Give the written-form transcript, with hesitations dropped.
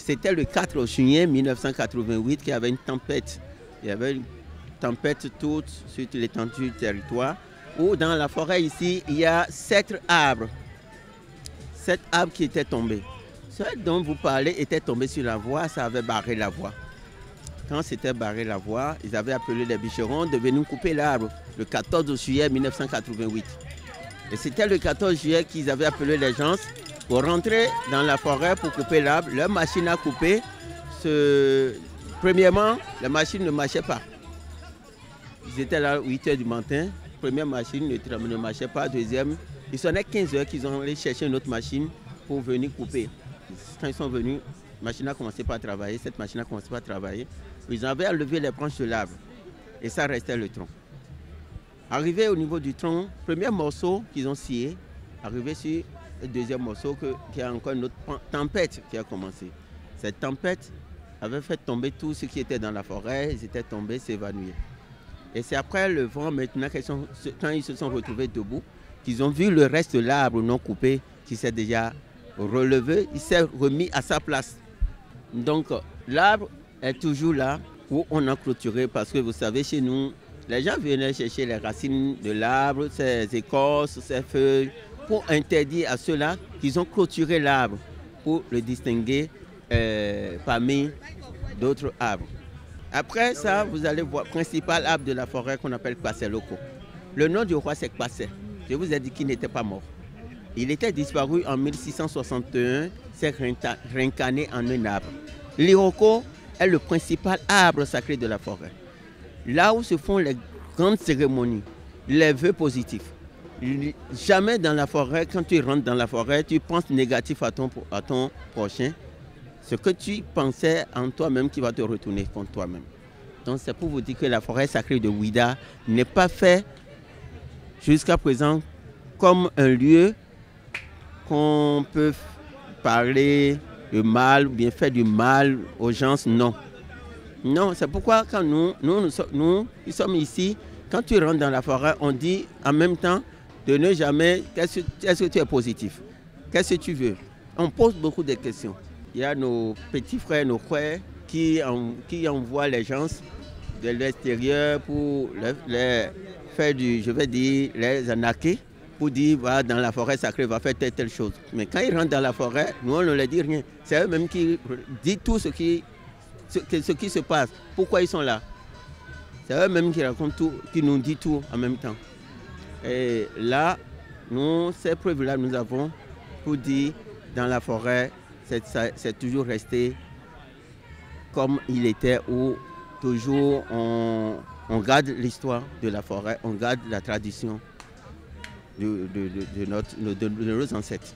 C'était le 4 juillet 1988 qu'il y avait une tempête. Il y avait une tempête toute sur l'étendue du territoire, où dans la forêt ici, il y a 7 arbres. 7 arbres qui étaient tombés. Ceux dont vous parlez étaient tombés sur la voie, ça avait barré la voie. Quand c'était barré la voie, ils avaient appelé les bûcherons de venir couper l'arbre le 14 juillet 1988. Et c'était le 14 juillet qu'ils avaient appelé les gens pour rentrer dans la forêt pour couper l'arbre. Leur machine à couper, premièrement, la machine ne marchait pas. Ils étaient là à 8 h du matin. Première machine ne marchait pas. Deuxième, ils sonnaient 15 h qu'ils ont allé chercher une autre machine pour venir couper. Quand ils sont venus, la machine a commencé par travailler. Cette machine a commencé par travailler. Ils avaient enlevé les branches de l'arbre. Et ça restait le tronc. Arrivé au niveau du tronc, premier morceau qu'ils ont scié, arrivé sur le deuxième morceau, qui a encore une autre tempête qui a commencé. Cette tempête avait fait tomber tout ce qui était dans la forêt, ils étaient tombés, s'évanouir. Et c'est après le vent, maintenant, quand ils se sont retrouvés debout, qu'ils ont vu le reste de l'arbre non coupé qui s'est déjà relevé, il s'est remis à sa place. Donc l'arbre est toujours là où on a clôturé, parce que vous savez, chez nous, les gens venaient chercher les racines de l'arbre, ses écorces, ses feuilles, pour interdire à ceux-là qu'ils ont clôturé l'arbre, pour le distinguer parmi d'autres arbres. Après ça, vous allez voir le principal arbre de la forêt qu'on appelle Kpasser Loko. Le nom du roi, c'est Kpasser. Je vous ai dit qu'il n'était pas mort. Il était disparu en 1661, s'est réincarné en un arbre. L'Iroko est le principal arbre sacré de la forêt. Là où se font les grandes cérémonies, les vœux positifs. Jamais dans la forêt, quand tu rentres dans la forêt, tu penses négatif à ton prochain. Ce que tu pensais en toi-même qui va te retourner contre toi-même. Donc c'est pour vous dire que la forêt sacrée de Ouida n'est pas faite jusqu'à présent comme un lieu qu'on peut parler de mal ou bien faire du mal aux gens, non. Non, c'est pourquoi quand nous sommes ici, quand tu rentres dans la forêt, on dit en même temps de ne jamais, est-ce que tu es positif? Qu'est-ce que tu veux? On pose beaucoup de questions. Il y a nos petits frères, nos frères qui envoient les gens de l'extérieur pour les faire les arnaquer, pour dire, va dans la forêt sacrée, va faire telle chose. Mais quand ils rentrent dans la forêt, nous on ne leur dit rien. C'est eux-mêmes qui disent tout ce qui se passe, pourquoi ils sont là. C'est eux-mêmes qui racontent tout, qui nous disent tout en même temps. Et là, ces preuves-là, nous avons pour dire, dans la forêt, c'est toujours resté comme il était, où toujours on garde l'histoire de la forêt, on garde la tradition de nos ancêtres.